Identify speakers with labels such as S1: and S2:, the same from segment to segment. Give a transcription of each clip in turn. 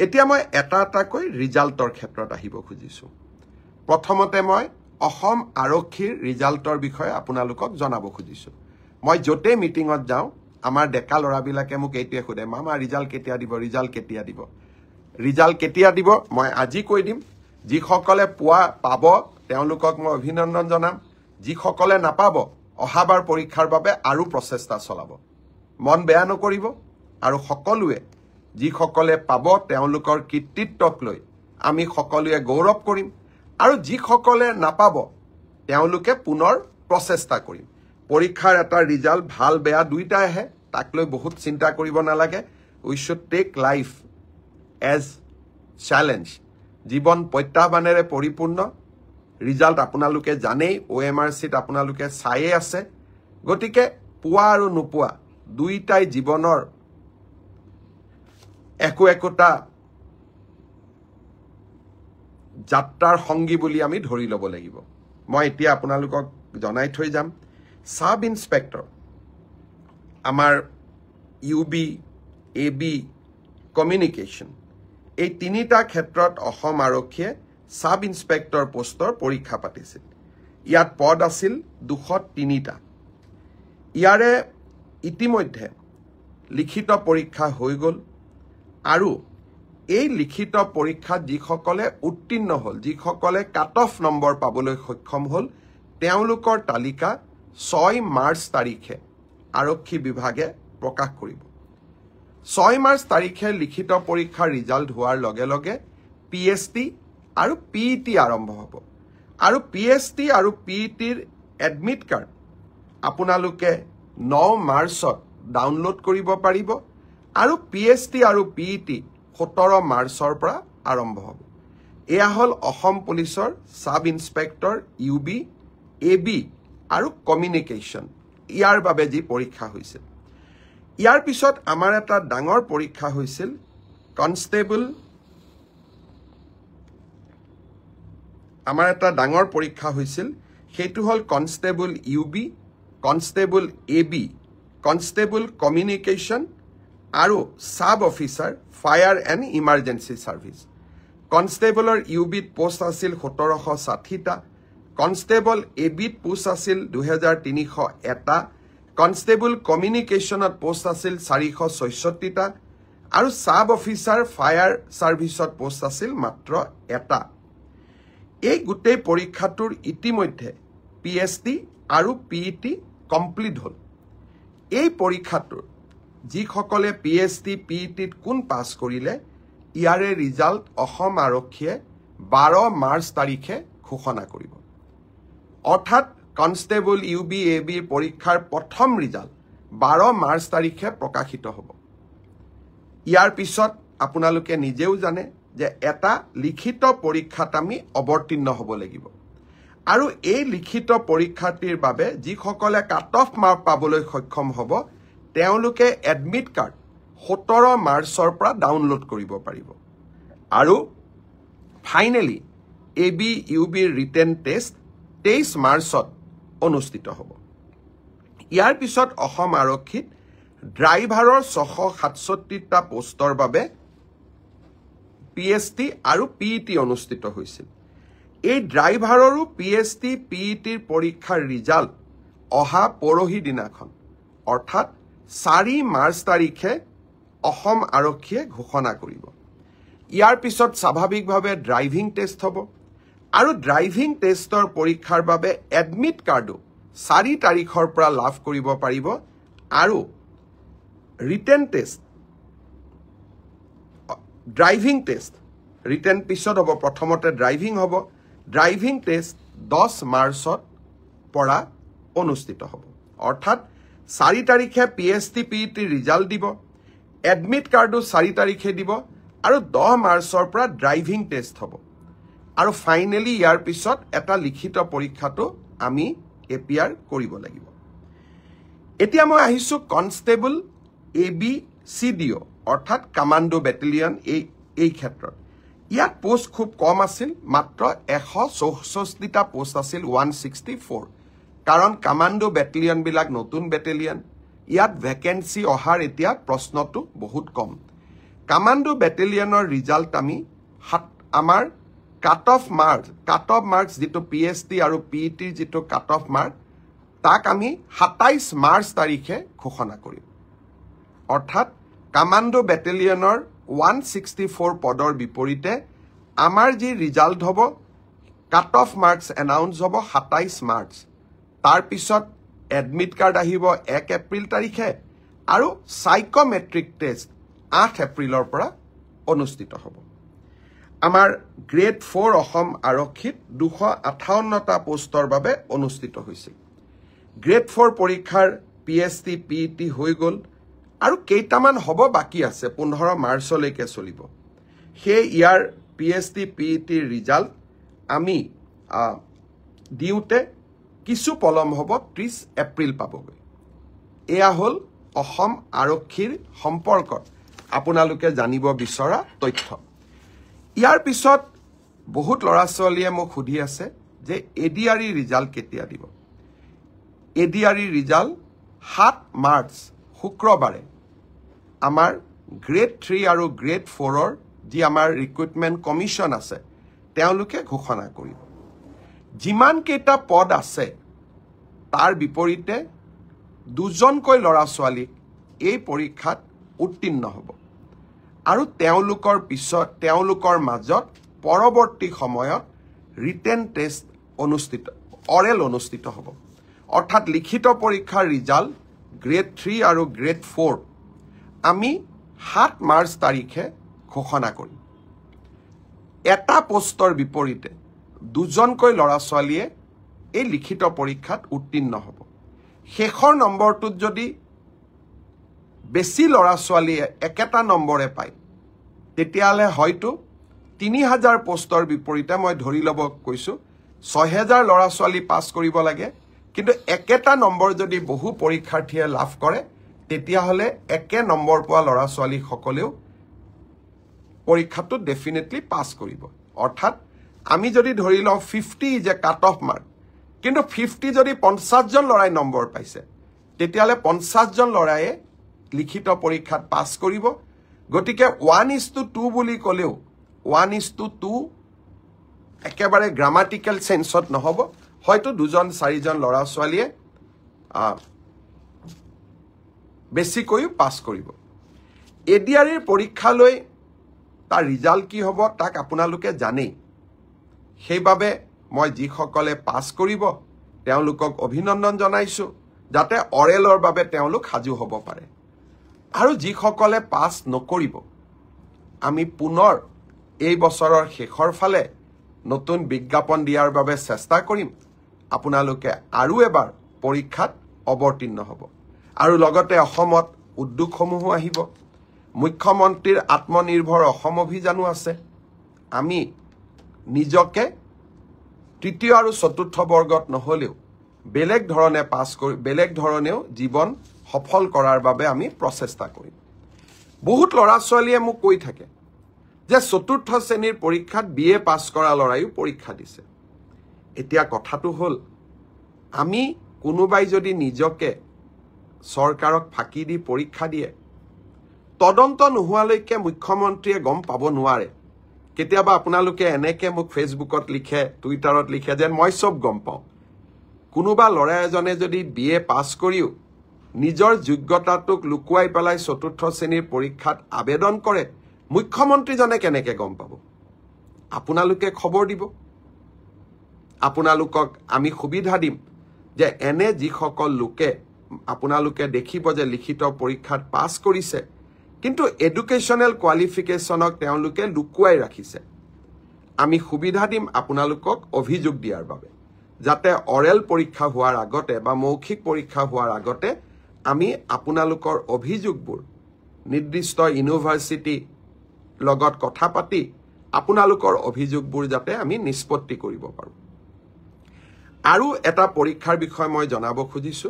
S1: এতিয়া মই এটাকৈ ৰিজাল্টৰ ক্ষেত্ৰত আহিব খুজিছো প্ৰথমতে মই অসম আৰক্ষীৰ ৰিজাল্টৰ বিষয়ে আপোনালোকক জনাব খুজিছো মই জতে মিটিংত যাওঁ আমাৰ ডেকা লৰাবিলাকে মোক এইটোৱে খুদে মামা ৰিজাল্ট কেতিয়া দিব ৰিজাল্ট কেতিয়া দিব মই আজি কৈ দিম যিসকলে পাব তেওঁলোকক মই অভিনন্দন জনাম যিসকলে নাপাব অহাবাৰ পৰীক্ষাৰ বাবে আৰু প্ৰচেষ্টা চলাব মন বেয়া নকৰিব আৰু সকলোৱে যিসকলে পাব তেওঁলোকৰ কৃতিত্বক লৈ আমি সকলোৱে গৌৰৱ কৰিম আৰু যিসকলে নাপাব তেওঁলোকে পুনৰ প্ৰচেষ্টা কৰিম পৰীক্ষাৰ এটা ৰিজাল্ট ভাল বেয়া দুইটা আহে তাক লৈ বহুত চিন্তা কৰিব নালাগে we should take life as challenge জীৱন প্ৰত্যাহ্বানেৰে পৰিপূৰ্ণ ৰিজাল্ট আপোনালোকে জানেই OMRCত আপোনালোকে চাইয়ে আছে গতিকে পোৱা আৰু নোপোৱা দুইটাই জীৱনৰ একোটা যাত্ৰাৰ সংগী বুলি আমি ধৰি ল'ব লাগিব মই এতিয়া আপোনালোকক জনাই থৈ যাম সাব ইন্সপেক্টৰ আমাৰ UB AB কমিউনিকেশ্যন এই তিনিটা ক্ষেত্ৰত অসম আৰক্ষীয়ে সাব ইন্সপেক্টৰ পোষ্টৰ পৰীক্ষা পাতিছিল ইয়াত পদ আছিল 203টা ইয়াৰে ইতিমধ্যে লিখিত পৰীক্ষা হৈ গ'ল আৰু এই লিখিত পৰীক্ষাত যিসকলে উত্তীৰ্ণ হ'ল যিসকলে কাট অফ নম্বৰ পাবলৈ সক্ষম হ'ল তেওঁলোকৰ তালিকা 6 মাৰ্চ তাৰিখে আৰক্ষী বিভাগে প্ৰকাশ কৰিব 6 মাৰ্চ তাৰিখে লিখিত পৰীক্ষাৰ ৰিজাল্ট হোৱাৰ লগে লগে PST আৰু PET আৰম্ভ হ'ব আৰু PST আৰু PETৰ এডমিট কাৰ্ড আপোনালোকে 9 মাৰ্চত ডাউনলোড কৰিব পাৰিব আৰু PST আৰু PET 17 মাৰ্চৰ পৰা আৰম্ভ হ'ব এয়া হ'ল অসম পুলিচৰ সাব ইন্সপেক্টৰ UB AB আৰু কমিউনিকেশ্যন ইয়াৰ বাবে যি পৰীক্ষা হৈছিল ইয়াৰ পিছত আমাৰ এটা ডাঙৰ পৰীক্ষা হৈছিল কনষ্টেবল আমাৰ এটা ডাঙৰ পৰীক্ষা হৈছিল সেইটো হ'ল constable UB constable AB constable communication আৰু sub officer fire and emergency service কনষ্টেবলৰ UBত পোষ্ট আছিল 1760টা কনষ্টেবল ABত পোষ্ট আছিল 2301টা কনষ্টেবল কমিউনিকেশ্যনত পোষ্ট আছিল 466টা আৰু সাব অফিচাৰ ফায়াৰ সাৰ্ভিসত পোষ্ট আছিল মাত্ৰ এটা এই গোটেই পৰীক্ষাটোৰ ইতিমধ্যে PST আৰু PET কমপ্লিট হ'ল এই পৰীক্ষাটোৰ যিসকলে PST PETত কোন পাছ কৰিলে ইয়াৰে ৰিজাল্ট অসম আৰক্ষীয়ে 12 মাৰ্চ তাৰিখে ঘোষণা কৰিব অৰ্থাৎ কনষ্টেবল UB AB পৰীক্ষাৰ প্ৰথম ৰিজাল্ট 12 মাৰ্চ তাৰিখে প্ৰকাশিত হ'ব ইয়াৰ পিছত আপোনালোকে নিজেও জানে যে এটা লিখিত পৰীক্ষাত আমি অৱতীৰ্ণ হ'ব লাগিব আৰু এই লিখিত পৰীক্ষাটিৰ বাবে যিসকলে কাট অফ মাৰ্ক পাবলৈ সক্ষম হ'ব তেওঁলোকে এডমিট কাৰ্ড 17 মাৰ্চৰ পৰা ডাউনলোড কৰিব পাৰিব আৰু finally AB UB written test 23 মাৰ্চত অনুষ্ঠিত হ'ব ইয়াৰ পিছত অসম আৰক্ষীত ড্ৰাইভাৰৰ 667টা পোষ্টৰ বাবে PST আৰু PET অনুষ্ঠিত হৈছিল এই ড্ৰাইভাৰৰো PST PETৰ পৰীক্ষাৰ ৰিজাল্ট অহা পৰহি দিনাখন অৰ্থাৎ 4 মাৰ্চ তাৰিখে অসম আৰক্ষীয়ে ঘোষণা কৰিব ইয়াৰ পিছত স্বাভাৱিকভাৱে ড্ৰাইভিং টেষ্ট হ'ব আৰু ড্ৰাইভিং টেষ্টৰ পৰীক্ষাৰ বাবে এডমিট কাৰ্ডো 4 তাৰিখৰ পৰা লাভ কৰিব পাৰিব আৰু written test driving test written পিছত হ'ব প্ৰথমতে ড্ৰাইভিং হ'ব ড্ৰাইভিং টেষ্ট 10 মাৰ্চত পৰা অনুষ্ঠিত হ'ব অৰ্থাৎ 4 তাৰিখে PST PET ৰিজাল্ট দিব এডমিট কাৰ্ডো 4 তাৰিখে দিব আৰু 10 মাৰ্চৰ পৰা ড্ৰাইভিং টেষ্ট হ'ব আৰু ফাইনেলি ইয়াৰ পিছত এটা লিখিত পৰীক্ষাটো আমি এপিয়াৰ কৰিব লাগিব এতিয়া মই আহিছো কনষ্টেবল AB CDO অৰ্থাৎ কমান্ডো ব্যাটালিয়ন এই ক্ষেত্ৰত ইয়াত পোষ্ট খুব কম আছিল মাত্ৰ 164টা পোষ্ট আছিল 164 কাৰণ কমান্ডো ব্যাটালিয়ন বিলাক নতুন ব্যাটালিয়ন ইয়াত ভ্যাকেন্সি অহাৰ এতিয়া প্ৰশ্নটো বহুত কম কামাণ্ডো বেটেলিয়নৰ ৰিজাল্ট আমি আমাৰ কাট অফ মাৰ্কছ যিটো PST আৰু PETৰ যিটো কাট অফ মাৰ্ক তাক আমি 27 মাৰ্চ তাৰিখে ঘোষণা কৰিম অৰ্থাৎ কামাণ্ডো বেটেলিয়নৰ 164 পদৰ বিপৰীতে আমাৰ যি ৰিজাল্ট হ'ব কাট অফ মাৰ্কছ এনাউন্স হ'ব 27 মাৰ্চ তাৰ পিছত এডমিট কাৰ্ড আহিব 1 এপ্ৰিল তাৰিখে আৰু সাইকোমেট্ৰিক টেষ্ট 8 এপ্ৰিলৰ পৰা অনুষ্ঠিত হ'ব আমাৰ গ্ৰেড 4 অসম আৰক্ষীত 258টা পোষ্টৰ বাবে অনুষ্ঠিত হৈছিল গ্ৰেড 4 পৰীক্ষাৰ PST PET হৈ গ'ল আৰু কেইটামান হ'ব বাকি আছে 15 মাৰ্চলৈকে চলিব সেই ইয়াৰ PST PET ৰিজাল্ট আমি দিওঁতে কিছু পলম হ'ব 30 এপ্ৰিল পাবগৈ এয়া হ'ল অসম আৰক্ষীৰ সম্পৰ্কত আপোনালোকে জানিব বিচৰা তথ্য ইয়াৰ পিছত বহুত ল'ৰা ছোৱালীয়ে মোক সুধি আছে যে ADRE ৰিজাল্ট কেতিয়া দিব ADRE ৰিজাল্ট 7 মাৰ্চ শুক্ৰবাৰে আমাৰ গ্ৰেড 3 আৰু গ্ৰেড 4ৰ যি আমাৰ ৰিক্ৰুটমেণ্ট কমিশ্যন আছে তেওঁলোকে ঘোষণা কৰিব যিমান কেইটা পদ আছে তাৰ বিপৰীতে দুজনকৈ ল'ৰা ছোৱালীক এই পৰীক্ষাত উত্তীৰ্ণ হ'ব আৰু তেওঁলোকৰ মাজত পৰৱৰ্তী সময়ত ৰিটেন টেষ্ট অৰেল অনুষ্ঠিত হ'ব অৰ্থাৎ লিখিত পৰীক্ষাৰ ৰিজাল্ট গ্ৰেড 3 আৰু গ্ৰেড 4 আমি 7 মাৰ্চ তাৰিখে ঘোষণা কৰিম এটা পোষ্টৰ বিপৰীতে দুজনকৈ ল'ৰা ছোৱালীয়ে এই লিখিত পৰীক্ষাত উত্তীৰ্ণ হ'ব শেষৰ নম্বৰটোত যদি বেছি ল'ৰা ছোৱালীয়ে একেটা নম্বৰে পায় তেতিয়াহ'লে হয়তো 3000 পোষ্টৰ বিপৰীতে মই ধৰি ল'ব কৈছো 6000 ল'ৰা ছোৱালী পাছ কৰিব লাগে কিন্তু একেটা নম্বৰ যদি বহু পৰীক্ষাৰ্থীয়ে লাভ কৰে তেতিয়াহ'লে একে নম্বৰ পোৱা ল'ৰা ছোৱালী সকলেও পৰীক্ষাটো ডেফিনেটলি পাছ কৰিব অৰ্থাৎ আমি যদি ধৰি লওঁ 50 যে কাট অফ মাৰ্ক কিন্তু 50 যদি 50 জন ল'ৰাই নম্বৰ পাইছে তেতিয়াহ'লে 50 জন ল'ৰায়ে লিখিত পৰীক্ষাত পাছ কৰিব গতিকে 1:2 বুলি ক'লেও 1:2 একেবাৰে গ্ৰামাটিক্যাল সেন্সত নহব হয়তো 2-4জন ল'ৰা ছোৱালীয়ে বেছিকৈ পাছ কৰিব ADREৰ পৰীক্ষালৈ তাৰ ৰিজাল্ট কি হ'ব তাক আপোনালোকে জানেই সেইবাবে মই যিসকলে পাছ কৰিব তেওঁলোকক অভিনন্দন জনাইছো যাতে অৰেলৰ বাবে তেওঁলোক সাজু হ'ব পাৰে আৰু যিসকলে পাছ নকৰিব আমি পুনৰ এই বছৰৰ শেষৰ ফালে নতুন বিজ্ঞাপন দিয়াৰ বাবে চেষ্টা কৰিম আপোনালোকে আৰু এবাৰ পৰীক্ষাত অৱতীৰ্ণ হ'ব আৰু লগতে অসমত উদ্যোগসমূহ আহিব মুখ্যমন্ত্ৰীৰ আত্মনিৰ্ভৰ অসম অভিযানো আছে আমি নিজকে তৃতীয় আৰু চতুৰ্থ বৰ্গত নহলেও বেলেগ ধৰণে পাছ কৰি বেলেগ ধৰণেও জীৱন সফল কৰাৰ বাবে আমি প্ৰচেষ্টা কৰিম বহুত ল'ৰা ছোৱালীয়ে মোক কৈ থাকে যে চতুৰ্থ শ্ৰেণীৰ পৰীক্ষাত BA পাছ কৰা ল'ৰাইও পৰীক্ষা দিছে এতিয়া কথাটো হ'ল আমি কোনোবাই যদি নিজকে চৰকাৰক ফাঁকি দি পৰীক্ষা দিয়ে তদন্ত নোহোৱালৈকে মুখ্যমন্ত্ৰীয়ে গম পাব নোৱাৰে কেতিয়াবা আপোনালোকে এনেকে মোক ফেচবুকত লিখে টুইটাৰত লিখে যেন মই সব গম পাওঁ কোনোবা ল'ৰা এজনে যদি BA পাছ কৰিও নিজৰ যোগ্যতাটোক লুকুৱাই পেলাই চতুৰ্থ শ্ৰেণীৰ পৰীক্ষাত আবেদন কৰে মুখ্যমন্ত্ৰীজনে কেনেকে গম পাব আপোনালোকে খবৰ দিব আপোনালোকক আমি সুবিধা দিম যে এনে যিসকল লোকে আপোনালোকে দেখিব যে লিখিত পৰীক্ষাত পাছ কৰিছে কিন্তু এডুকেশনাল কোৱালিফিকেশনক তেওঁলোকে লুকুৱাই ৰাখিছে আমি সুবিধা দিম আপোনালোকক অভিযোগ দিয়াৰ বাবে যাতে অৰেল পৰীক্ষা হোৱাৰ আগতে বা মৌখিক পৰীক্ষা হোৱাৰ আগতে আমি আপোনালোকৰ অভিযোগবোৰ নিৰ্দিষ্ট ইউনিভাৰ্সিটি লগত কথা পাতি আপোনালোকৰ অভিযোগবোৰ যাতে আমি নিষ্পত্তি কৰিব পাৰো আৰু এটা পৰীক্ষাৰ বিষয় মই জনাব খুজিছো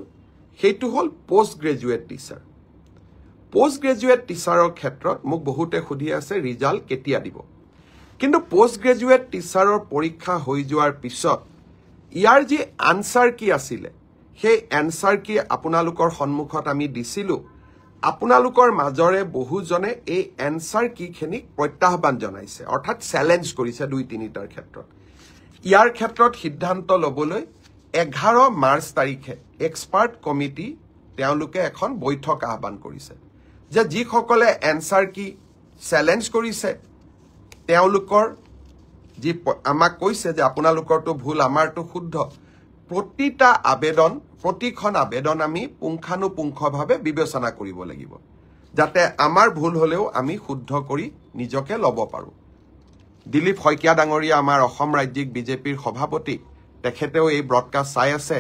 S1: সেইটো হ'ল post graduate teacher post graduate টিচাৰৰ ক্ষেত্ৰত মোক বহুতে সুধি আছে ৰিজাল্ট কেতিয়া দিব কিন্তু পোষ্ট গ্ৰেজুৱেট টিচাৰৰ পৰীক্ষা হৈ যোৱাৰ পিছত ইয়াৰ যি আনসাৰ কি আছিল সেই আনসাৰ কি আপোনালোকৰ সন্মুখত আমি দিছিলো আপোনালোকৰ মাজৰে বহুজনে এই এনসাৰ কিখিনিক প্ৰত্যাহ্বান জনাইছে অৰ্থাৎ চ্যালেঞ্জ কৰিছে 2-3টাৰ ক্ষেত্ৰত ইয়াৰ ক্ষেত্ৰত সিদ্ধান্ত লবলৈ 11 মাৰ্চ তাৰিখে এক্সপাৰ্ট কমিটি তেওঁলোকে এখন বৈঠক আহ্বান কৰিছে যে যিসকলে এনসাৰ কি চ্যালেঞ্জ কৰিছে তেওঁলোকৰ যি আমাক কৈছে যে আপোনালোকৰটো ভুল আমাৰটো শুদ্ধ প্ৰতিটা আবেদন প্ৰতিখন আবেদন আমি পুংখানুপুংখভাৱে বিবেচনা কৰিব লাগিব যাতে আমাৰ ভুল হলেও আমি শুদ্ধ কৰি নিজকে লব পাৰো দিলীপ শইকীয়া ডাঙৰীয়া আমাৰ অসম ৰাজ্যিক বিজেপিৰ সভাপতি তেখেতেও এই ব্ৰডকাষ্ট চাই আছে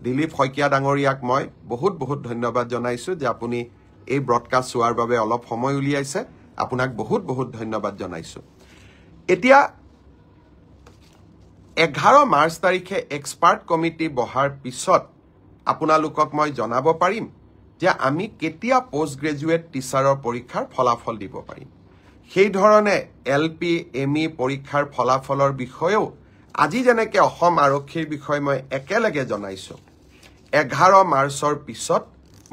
S1: দিলীপ শইকীয়া ডাঙৰীয়াক মই বহুত ধন্যবাদ জনাইছো যে আপুনি এই ব্ৰডকাষ্ট চোৱাৰ বাবে অলপ সময় উলিয়াইছে আপোনাক বহুত ধন্যবাদ জনাইছো এতিয়া 11 মাৰ্চ তাৰিখে এক্সপাৰ্ট কমিটি বহাৰ পিছত আপোনালোকক মই জনাব পাৰিম যে আমি কেতিয়া পোষ্ট গ্ৰেজুৱেট টিচাৰৰ পৰীক্ষাৰ ফলাফল দিব পাৰিম সেই ধৰণে এলপি এমই পৰীক্ষাৰ ফলাফলৰ বিষয়েও আজি যেনেকৈ অসম আৰক্ষীৰ বিষয়ে মই একেলগে জনাইছো 11 মাৰ্চৰ পিছত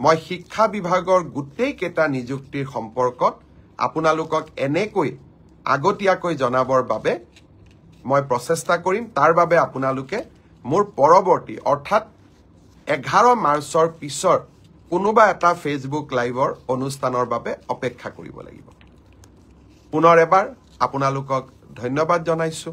S1: মই শিক্ষা বিভাগৰ গোটেই কেটা নিযুক্তিৰ সম্পৰ্কত আপোনালোকক এনেকৈ আগতীয়াকৈ জনাবৰ বাবে মই প্ৰচেষ্টা কৰিম তাৰ বাবে আপোনালোকে মোৰ পৰৱৰ্তী অৰ্থাৎ 11 মাৰ্চৰ পিছৰ কোনোবা এটা ফেসবুক লাইভৰ অনুষ্ঠানৰ বাবে অপেক্ষা কৰিব লাগিব পুনৰ এবাৰ আপোনালোকক ধন্যবাদ জনাইছো